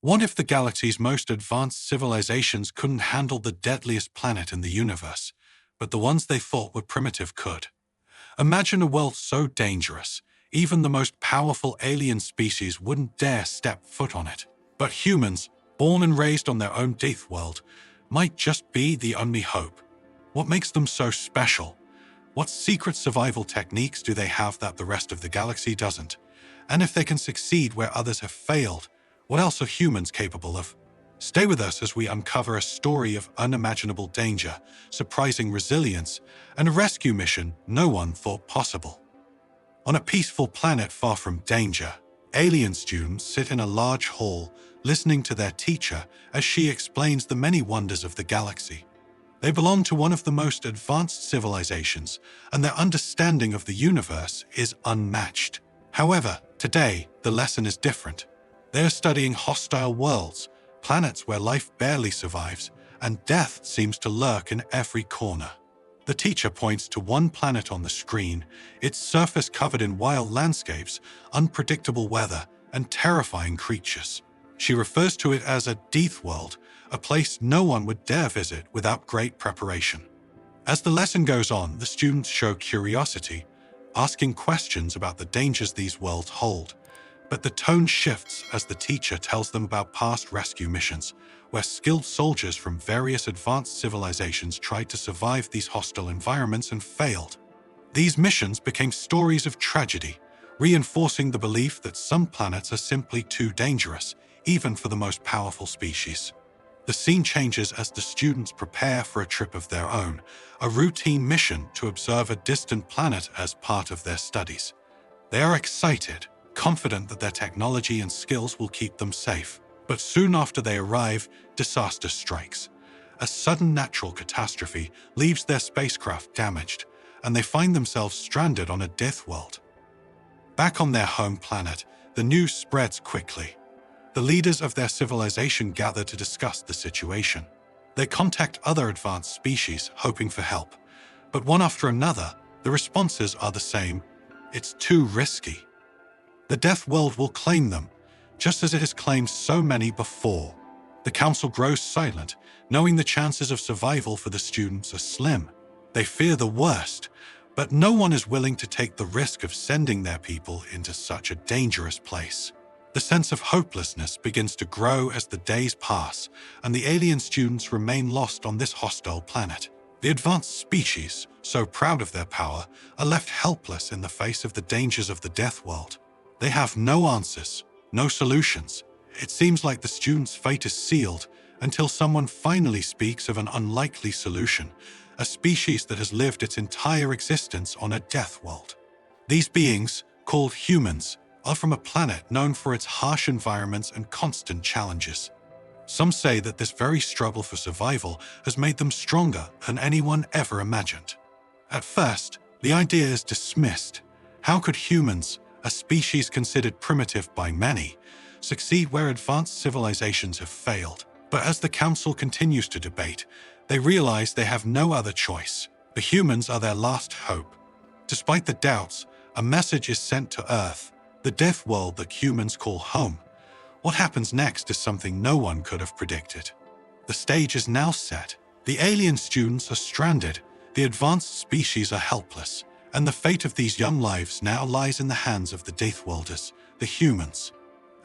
What if the galaxy's most advanced civilizations couldn't handle the deadliest planet in the universe, but the ones they thought were primitive could? Imagine a world so dangerous, even the most powerful alien species wouldn't dare step foot on it. But humans, born and raised on their own Deathworld, might just be the only hope. What makes them so special? What secret survival techniques do they have that the rest of the galaxy doesn't? And if they can succeed where others have failed, what else are humans capable of? Stay with us as we uncover a story of unimaginable danger, surprising resilience, and a rescue mission no one thought possible. On a peaceful planet far from danger, alien students sit in a large hall, listening to their teacher as she explains the many wonders of the galaxy. They belong to one of the most advanced civilizations, and their understanding of the universe is unmatched. However, today, the lesson is different. They are studying hostile worlds, planets where life barely survives, and death seems to lurk in every corner. The teacher points to one planet on the screen, its surface covered in wild landscapes, unpredictable weather, and terrifying creatures. She refers to it as a Deathworld, a place no one would dare visit without great preparation. As the lesson goes on, the students show curiosity, asking questions about the dangers these worlds hold. But the tone shifts as the teacher tells them about past rescue missions, where skilled soldiers from various advanced civilizations tried to survive these hostile environments and failed. These missions became stories of tragedy, reinforcing the belief that some planets are simply too dangerous, even for the most powerful species. The scene changes as the students prepare for a trip of their own, a routine mission to observe a distant planet as part of their studies. They are excited, confident that their technology and skills will keep them safe. But soon after they arrive, disaster strikes. A sudden natural catastrophe leaves their spacecraft damaged, and they find themselves stranded on a Deathworld. Back on their home planet, the news spreads quickly. The leaders of their civilization gather to discuss the situation. They contact other advanced species, hoping for help. But one after another, the responses are the same: it's too risky. The Deathworld will claim them, just as it has claimed so many before. The council grows silent, knowing the chances of survival for the students are slim. They fear the worst, but no one is willing to take the risk of sending their people into such a dangerous place. The sense of hopelessness begins to grow as the days pass, and the alien students remain lost on this hostile planet. The advanced species, so proud of their power, are left helpless in the face of the dangers of the Deathworld. They have no answers, no solutions. It seems like the students' fate is sealed until someone finally speaks of an unlikely solution, a species that has lived its entire existence on a Deathworld. These beings, called humans, are from a planet known for its harsh environments and constant challenges. Some say that this very struggle for survival has made them stronger than anyone ever imagined. At first, the idea is dismissed. How could humans, a species considered primitive by many, succeed where advanced civilizations have failed? But as the council continues to debate, they realize they have no other choice. The humans are their last hope. Despite the doubts, a message is sent to Earth, the Deathworld that humans call home. What happens next is something no one could have predicted. The stage is now set. The alien students are stranded, the advanced species are helpless, and the fate of these young lives now lies in the hands of the Deathworlders, the humans.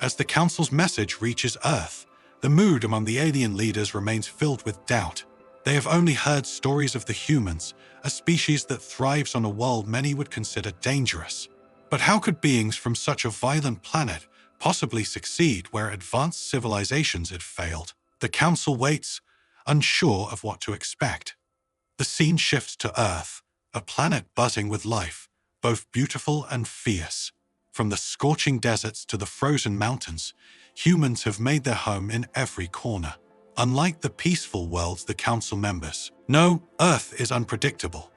As the Council's message reaches Earth, the mood among the alien leaders remains filled with doubt. They have only heard stories of the humans, a species that thrives on a world many would consider dangerous. But how could beings from such a violent planet possibly succeed where advanced civilizations had failed? The Council waits, unsure of what to expect. The scene shifts to Earth, a planet buzzing with life, both beautiful and fierce. From the scorching deserts to the frozen mountains, humans have made their home in every corner. Unlike the peaceful worlds the Council members know, Earth is unpredictable.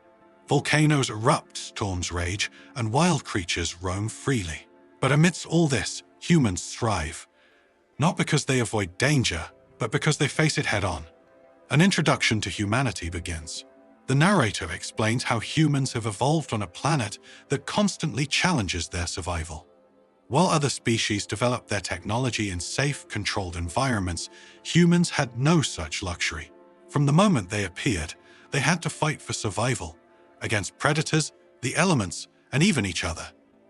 Volcanoes erupt, storms rage, and wild creatures roam freely. But amidst all this, humans thrive. Not because they avoid danger, but because they face it head-on. An introduction to humanity begins. The narrator explains how humans have evolved on a planet that constantly challenges their survival. While other species developed their technology in safe, controlled environments, humans had no such luxury. From the moment they appeared, they had to fight for survival against predators, the elements, and even each other.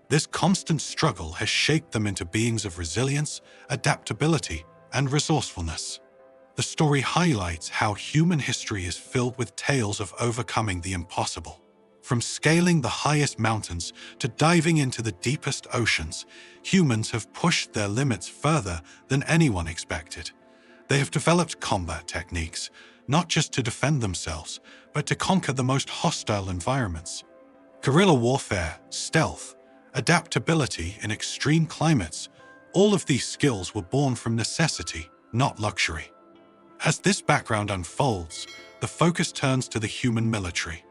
This constant struggle has shaped them into beings of resilience, adaptability, and resourcefulness. The story highlights how human history is filled with tales of overcoming the impossible. From scaling the highest mountains to diving into the deepest oceans, humans have pushed their limits further than anyone expected. They have developed combat techniques, not just to defend themselves, but to conquer the most hostile environments. Guerrilla warfare, stealth, adaptability in extreme climates, all of these skills were born from necessity, not luxury. As this background unfolds, the focus turns to the human military.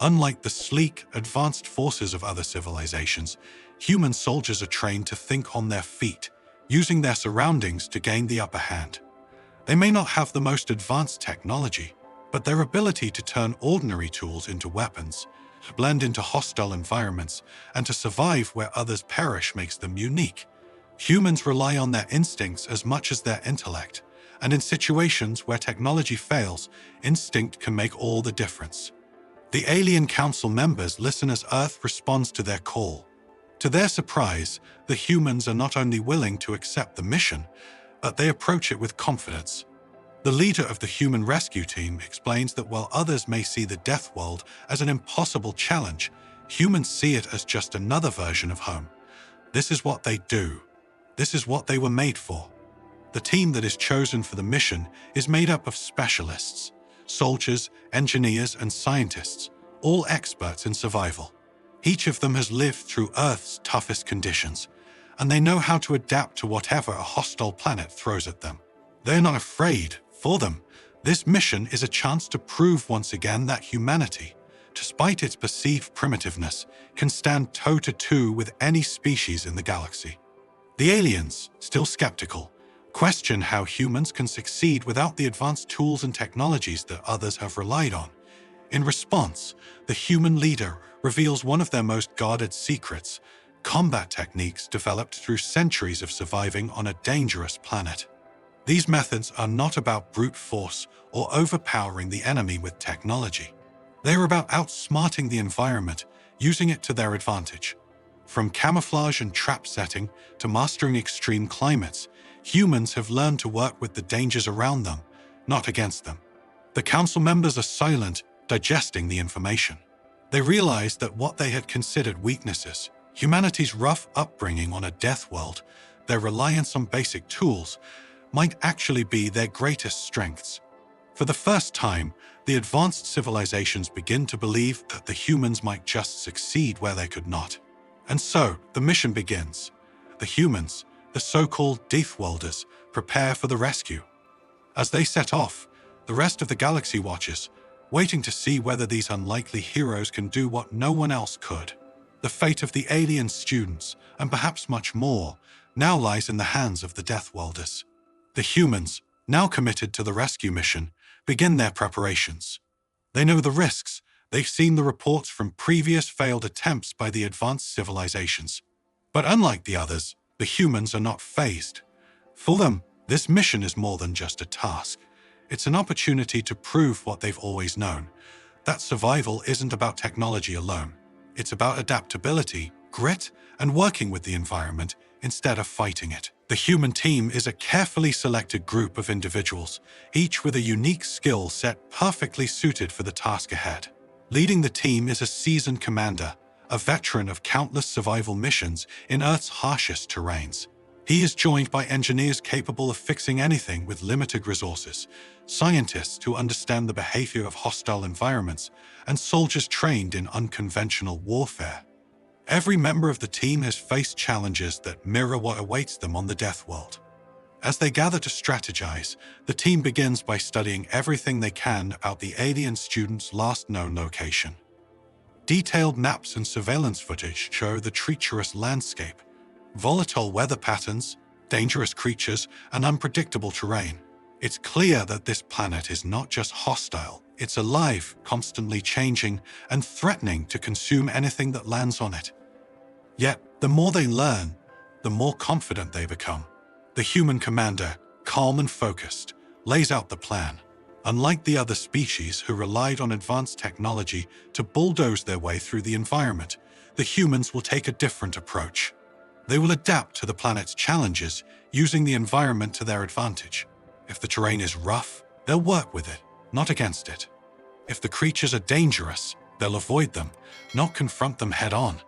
Unlike the sleek, advanced forces of other civilizations, human soldiers are trained to think on their feet, using their surroundings to gain the upper hand. They may not have the most advanced technology, but their ability to turn ordinary tools into weapons, to blend into hostile environments, and to survive where others perish makes them unique. Humans rely on their instincts as much as their intellect, and in situations where technology fails, instinct can make all the difference. The Alien Council members listen as Earth responds to their call. To their surprise, the humans are not only willing to accept the mission, but they approach it with confidence. The leader of the human rescue team explains that while others may see the Deathworld as an impossible challenge, humans see it as just another version of home. This is what they do. This is what they were made for. The team that is chosen for the mission is made up of specialists, soldiers, engineers, and scientists, all experts in survival. Each of them has lived through Earth's toughest conditions, and they know how to adapt to whatever a hostile planet throws at them. They're not afraid. For them, this mission is a chance to prove once again that humanity, despite its perceived primitiveness, can stand toe-to-toe with any species in the galaxy. The aliens, still skeptical, question how humans can succeed without the advanced tools and technologies that others have relied on. In response, the human leader reveals one of their most guarded secrets: combat techniques developed through centuries of surviving on a dangerous planet. These methods are not about brute force or overpowering the enemy with technology. They are about outsmarting the environment, using it to their advantage. From camouflage and trap setting to mastering extreme climates, humans have learned to work with the dangers around them, not against them. The council members are silent, digesting the information. They realize that what they had considered weaknesses, humanity's rough upbringing on a death world, their reliance on basic tools, might actually be their greatest strengths. For the first time, the advanced civilizations begin to believe that the humans might just succeed where they could not. And so, the mission begins. The humans, the so-called Deathworlders, prepare for the rescue. As they set off, the rest of the galaxy watches, waiting to see whether these unlikely heroes can do what no one else could. The fate of the alien students, and perhaps much more, now lies in the hands of the Deathworlders. The humans, now committed to the rescue mission, begin their preparations. They know the risks. They've seen the reports from previous failed attempts by the advanced civilizations. But unlike the others, the humans are not fazed. For them, this mission is more than just a task. It's an opportunity to prove what they've always known, that survival isn't about technology alone. It's about adaptability, grit, and working with the environment instead of fighting it. The human team is a carefully selected group of individuals, each with a unique skill set perfectly suited for the task ahead. Leading the team is a seasoned commander, a veteran of countless survival missions in Earth's harshest terrains. He is joined by engineers capable of fixing anything with limited resources, scientists who understand the behavior of hostile environments, and soldiers trained in unconventional warfare. Every member of the team has faced challenges that mirror what awaits them on the Deathworld. As they gather to strategize, the team begins by studying everything they can about the alien student's last known location. Detailed maps and surveillance footage show the treacherous landscape, volatile weather patterns, dangerous creatures, and unpredictable terrain. It's clear that this planet is not just hostile, it's alive, constantly changing, and threatening to consume anything that lands on it. Yet, the more they learn, the more confident they become. The human commander, calm and focused, lays out the plan. Unlike the other species who relied on advanced technology to bulldoze their way through the environment, the humans will take a different approach. They will adapt to the planet's challenges, using the environment to their advantage. If the terrain is rough, they'll work with it, not against it. If the creatures are dangerous, they'll avoid them, not confront them head-on.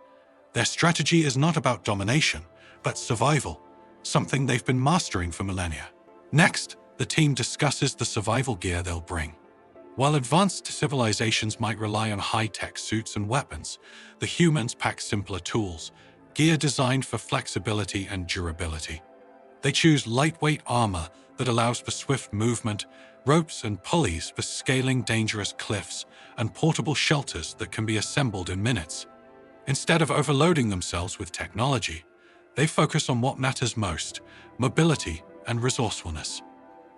Their strategy is not about domination, but survival, something they've been mastering for millennia. Next, the team discusses the survival gear they'll bring. While advanced civilizations might rely on high-tech suits and weapons, the humans pack simpler tools, gear designed for flexibility and durability. They choose lightweight armor that allows for swift movement, ropes and pulleys for scaling dangerous cliffs, and portable shelters that can be assembled in minutes. Instead of overloading themselves with technology, they focus on what matters most: mobility and resourcefulness.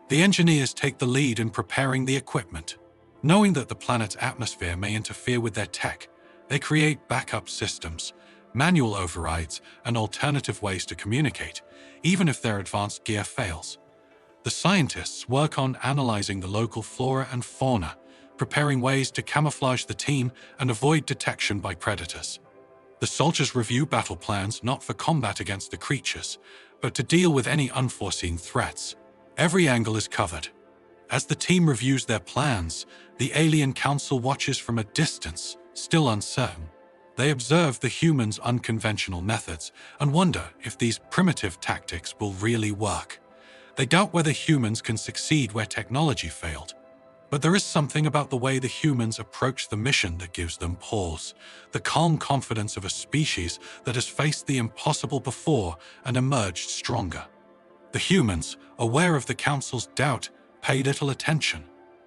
The engineers take the lead in preparing the equipment. Knowing that the planet's atmosphere may interfere with their tech, they create backup systems, manual overrides, and alternative ways to communicate, even if their advanced gear fails. The scientists work on analyzing the local flora and fauna, preparing ways to camouflage the team and avoid detection by predators. The soldiers review battle plans not for combat against the creatures, but to deal with any unforeseen threats. Every angle is covered. As the team reviews their plans, the alien council watches from a distance, still uncertain. They observe the humans' unconventional methods and wonder if these primitive tactics will really work. They doubt whether humans can succeed where technology failed. But there is something about the way the humans approach the mission that gives them pause, the calm confidence of a species that has faced the impossible before and emerged stronger. The humans, aware of the Council's doubt, pay little attention.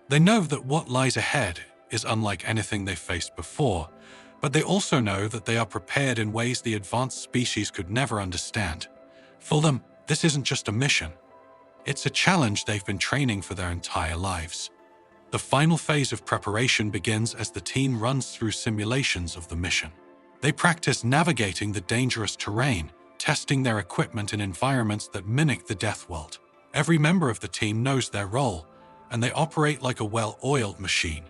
They know that what lies ahead is unlike anything they faced before, but they also know that they are prepared in ways the advanced species could never understand. For them, this isn't just a mission. It's a challenge they've been training for their entire lives. The final phase of preparation begins as the team runs through simulations of the mission. They practice navigating the dangerous terrain, testing their equipment in environments that mimic the Deathworld. Every member of the team knows their role, and they operate like a well-oiled machine.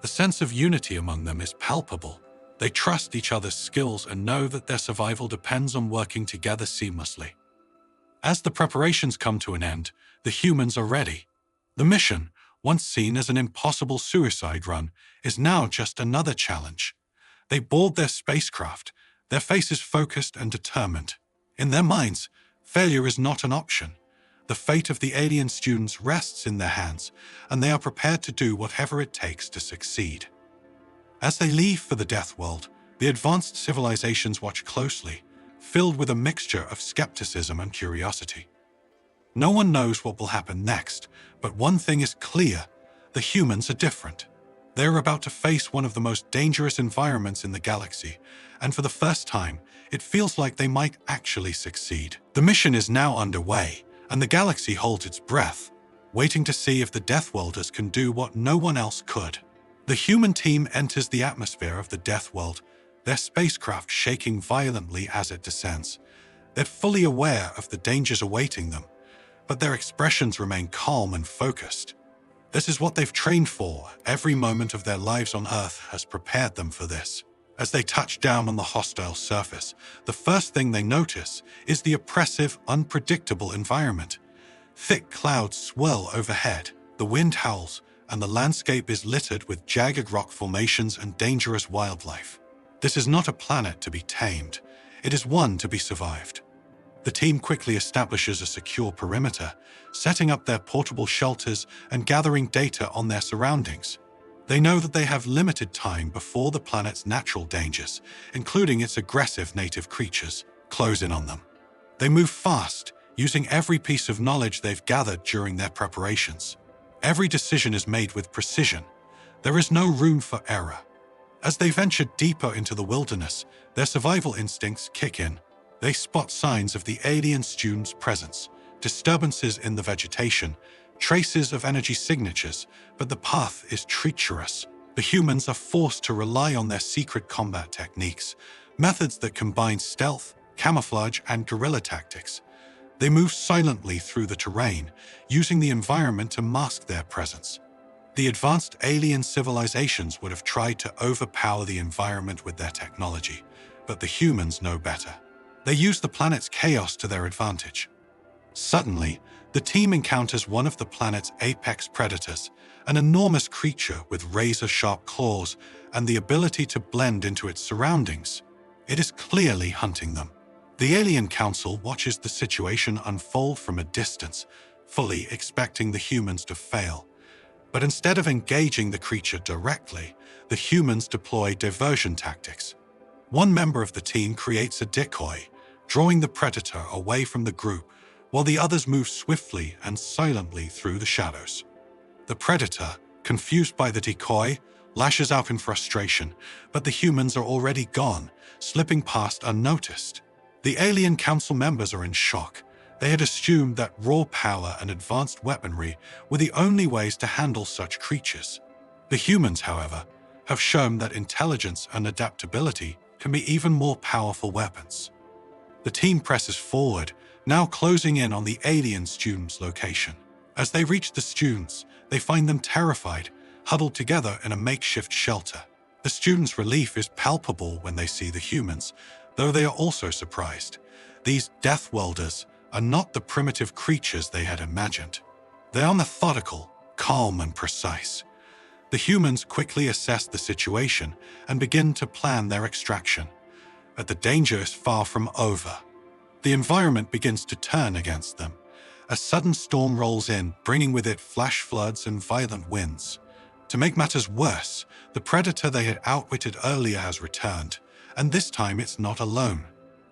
The sense of unity among them is palpable. They trust each other's skills and know that their survival depends on working together seamlessly. As the preparations come to an end, the humans are ready. The mission, once seen as an impossible suicide run, is now just another challenge. They board their spacecraft, their faces focused and determined. In their minds, failure is not an option. The fate of the alien students rests in their hands, and they are prepared to do whatever it takes to succeed. As they leave for the Deathworld, the advanced civilizations watch closely, filled with a mixture of skepticism and curiosity. No one knows what will happen next, but one thing is clear: the humans are different. They are about to face one of the most dangerous environments in the galaxy, and for the first time, it feels like they might actually succeed. The mission is now underway, and the galaxy holds its breath, waiting to see if the Deathworlders can do what no one else could. The human team enters the atmosphere of the Deathworld, their spacecraft shaking violently as it descends. They're fully aware of the dangers awaiting them, but their expressions remain calm and focused. This is what they've trained for. Every moment of their lives on Earth has prepared them for this. As they touch down on the hostile surface, the first thing they notice is the oppressive, unpredictable environment. Thick clouds swirl overhead, the wind howls, and the landscape is littered with jagged rock formations and dangerous wildlife. This is not a planet to be tamed. It is one to be survived. The team quickly establishes a secure perimeter, setting up their portable shelters and gathering data on their surroundings. They know that they have limited time before the planet's natural dangers, including its aggressive native creatures, close in on them. They move fast, using every piece of knowledge they've gathered during their preparations. Every decision is made with precision. There is no room for error. As they venture deeper into the wilderness, their survival instincts kick in. They spot signs of the alien students' presence, disturbances in the vegetation, traces of energy signatures, but the path is treacherous. The humans are forced to rely on their secret combat techniques, methods that combine stealth, camouflage, and guerrilla tactics. They move silently through the terrain, using the environment to mask their presence. The advanced alien civilizations would have tried to overpower the environment with their technology, but the humans know better. They use the planet's chaos to their advantage. Suddenly, the team encounters one of the planet's apex predators, an enormous creature with razor-sharp claws and the ability to blend into its surroundings. It is clearly hunting them. The alien council watches the situation unfold from a distance, fully expecting the humans to fail. But instead of engaging the creature directly, the humans deploy diversion tactics. One member of the team creates a decoy, drawing the predator away from the group, while the others move swiftly and silently through the shadows. The predator, confused by the decoy, lashes out in frustration, but the humans are already gone, slipping past unnoticed. The alien council members are in shock. They had assumed that raw power and advanced weaponry were the only ways to handle such creatures. The humans, however, have shown that intelligence and adaptability can be even more powerful weapons. The team presses forward, now closing in on the alien students' location. As they reach the students, they find them terrified, huddled together in a makeshift shelter. The students' relief is palpable when they see the humans, though they are also surprised. These Deathworlders are not the primitive creatures they had imagined. They are methodical, calm, and precise. The humans quickly assess the situation and begin to plan their extraction. But the danger is far from over. The environment begins to turn against them. A sudden storm rolls in, bringing with it flash floods and violent winds. To make matters worse, the predator they had outwitted earlier has returned, and this time it's not alone.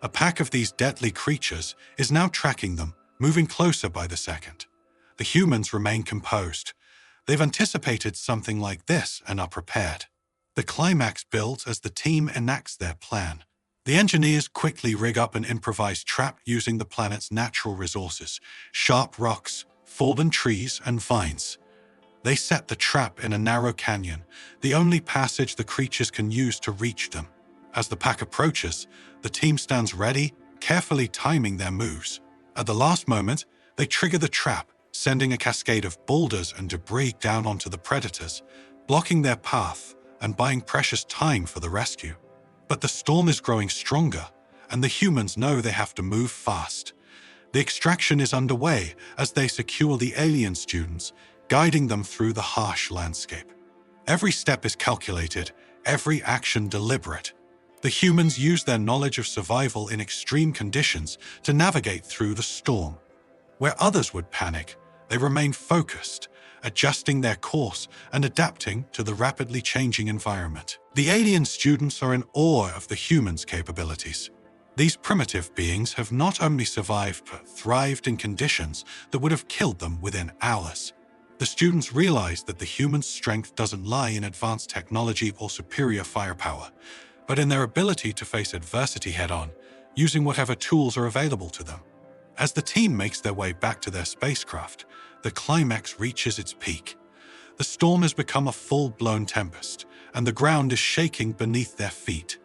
A pack of these deadly creatures is now tracking them, moving closer by the second. The humans remain composed. They've anticipated something like this and are prepared. The climax builds as the team enacts their plan. The engineers quickly rig up an improvised trap using the planet's natural resources: sharp rocks, fallen trees, and vines. They set the trap in a narrow canyon, the only passage the creatures can use to reach them. As the pack approaches, the team stands ready, carefully timing their moves. At the last moment, they trigger the trap, sending a cascade of boulders and debris down onto the predators, blocking their path and buying precious time for the rescue. But the storm is growing stronger, and the humans know they have to move fast. The extraction is underway as they secure the alien students, guiding them through the harsh landscape. Every step is calculated, every action deliberate. The humans use their knowledge of survival in extreme conditions to navigate through the storm. Where others would panic, they remain focused, adjusting their course and adapting to the rapidly changing environment. The alien students are in awe of the humans' capabilities. These primitive beings have not only survived but thrived in conditions that would have killed them within hours. The students realize that the human strength doesn't lie in advanced technology or superior firepower, but in their ability to face adversity head-on, using whatever tools are available to them. As the team makes their way back to their spacecraft, the climax reaches its peak. The storm has become a full-blown tempest, and the ground is shaking beneath their feet.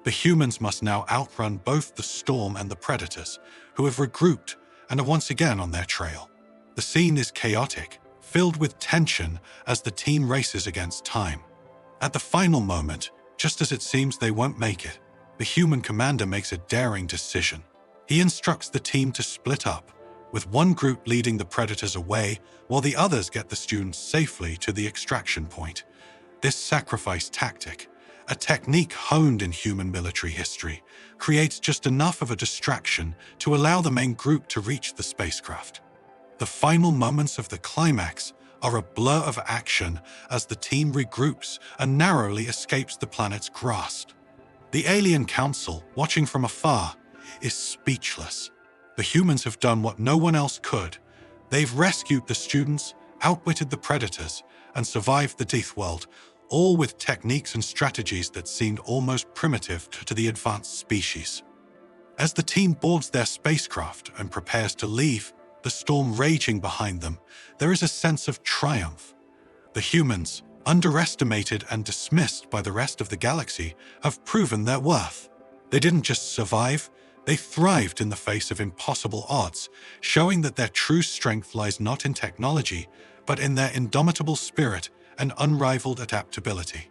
The humans must now outrun both the storm and the predators, who have regrouped and are once again on their trail. The scene is chaotic, filled with tension as the team races against time. At the final moment, just as it seems they won't make it, the human commander makes a daring decision. He instructs the team to split up, with one group leading the predators away while the others get the students safely to the extraction point. This sacrifice tactic, a technique honed in human military history, creates just enough of a distraction to allow the main group to reach the spacecraft. The final moments of the climax are a blur of action as the team regroups and narrowly escapes the planet's grasp. The alien council, watching from afar, is speechless. The humans have done what no one else could. They've rescued the students, outwitted the predators, and survived the Deathworld, all with techniques and strategies that seemed almost primitive to the advanced species. As the team boards their spacecraft and prepares to leave, the storm raging behind them, there is a sense of triumph. The humans, underestimated and dismissed by the rest of the galaxy, have proven their worth. They didn't just survive, They thrived in the face of impossible odds, showing that their true strength lies not in technology, but in their indomitable spirit and unrivaled adaptability.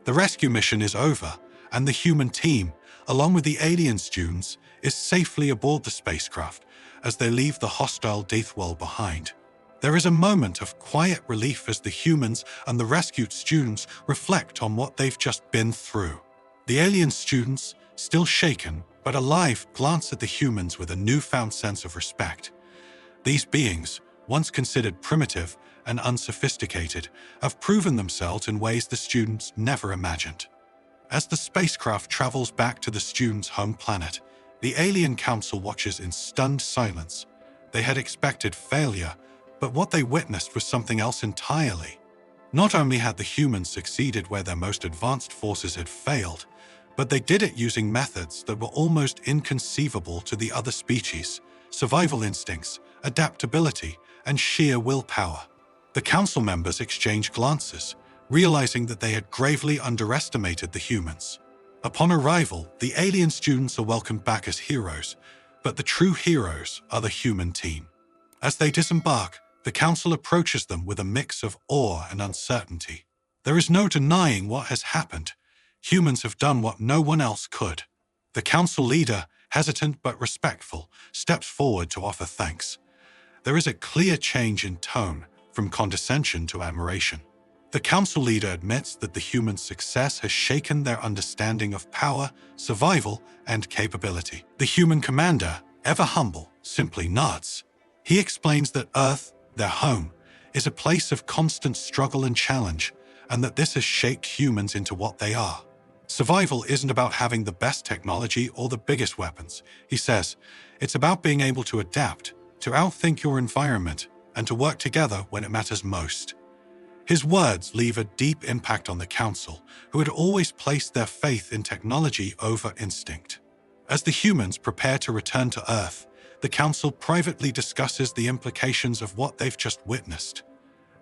The rescue mission is over, and the human team, along with the alien students, is safely aboard the spacecraft as they leave the hostile Deathworld behind. There is a moment of quiet relief as the humans and the rescued students reflect on what they've just been through. The alien students, still shaken but alive, glance at the humans with a newfound sense of respect. These beings, once considered primitive and unsophisticated, have proven themselves in ways the students never imagined. As the spacecraft travels back to the students' home planet, the alien council watches in stunned silence. They had expected failure, but what they witnessed was something else entirely. Not only had the humans succeeded where their most advanced forces had failed, but they did it using methods that were almost inconceivable to the other species: survival instincts, adaptability, and sheer willpower. The council members exchanged glances, realizing that they had gravely underestimated the humans. Upon arrival, the alien students are welcomed back as heroes, but the true heroes are the human team. As they disembark, the council approaches them with a mix of awe and uncertainty. There is no denying what has happened. Humans have done what no one else could. The council leader, hesitant but respectful, steps forward to offer thanks. There is a clear change in tone, from condescension to admiration. The council leader admits that the human success has shaken their understanding of power, survival, and capability. The human commander, ever humble, simply nods. He explains that Earth, their home, is a place of constant struggle and challenge, and that this has shaped humans into what they are. Survival isn't about having the best technology or the biggest weapons, he says. It's about being able to adapt, to outthink your environment, and to work together when it matters most. His words leave a deep impact on the council, who had always placed their faith in technology over instinct. As the humans prepare to return to Earth, the council privately discusses the implications of what they've just witnessed.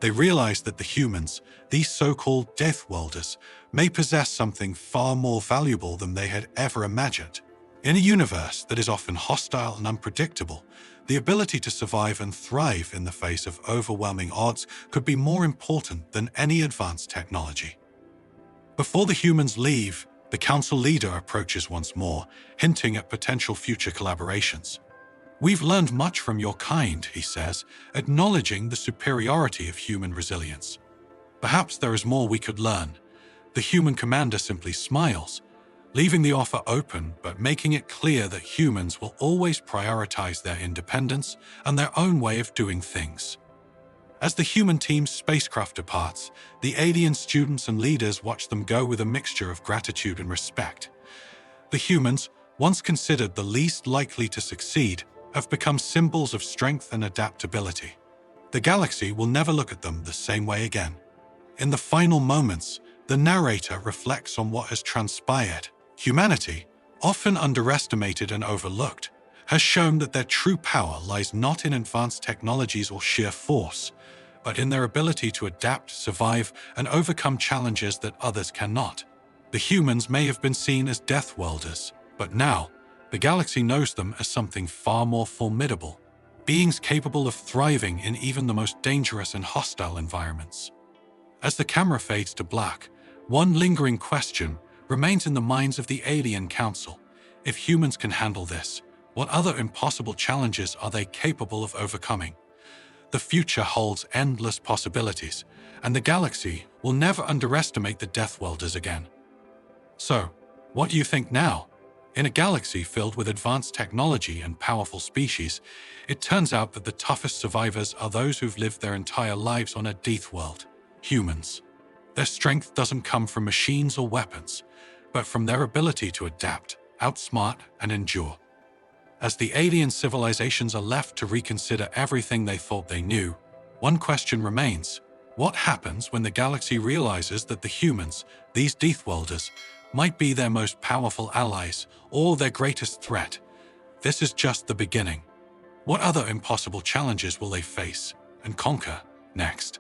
They realize that the humans, these so-called Deathworlders, may possess something far more valuable than they had ever imagined. In a universe that is often hostile and unpredictable, the ability to survive and thrive in the face of overwhelming odds could be more important than any advanced technology. Before the humans leave, the council leader approaches once more, hinting at potential future collaborations. "We've learned much from your kind," he says, acknowledging the superiority of human resilience. "Perhaps there is more we could learn." The human commander simply smiles, leaving the offer open but making it clear that humans will always prioritize their independence and their own way of doing things. As the human team's spacecraft departs, the alien students and leaders watch them go with a mixture of gratitude and respect. The humans, once considered the least likely to succeed, have become symbols of strength and adaptability. The galaxy will never look at them the same way again. In the final moments, the narrator reflects on what has transpired. Humanity, often underestimated and overlooked, has shown that their true power lies not in advanced technologies or sheer force, but in their ability to adapt, survive, and overcome challenges that others cannot. The humans may have been seen as Deathworlders, but now, the galaxy knows them as something far more formidable, beings capable of thriving in even the most dangerous and hostile environments. As the camera fades to black, one lingering question remains in the minds of the alien council. If humans can handle this, what other impossible challenges are they capable of overcoming? The future holds endless possibilities, and the galaxy will never underestimate the Deathworlders again. So, what do you think now? In a galaxy filled with advanced technology and powerful species, it turns out that the toughest survivors are those who've lived their entire lives on a Deathworld, humans. Their strength doesn't come from machines or weapons, but from their ability to adapt, outsmart, and endure. As the alien civilizations are left to reconsider everything they thought they knew, one question remains: what happens when the galaxy realizes that the humans, these Deathworlders, might be their most powerful allies or their greatest threat? This is just the beginning. What other impossible challenges will they face and conquer next?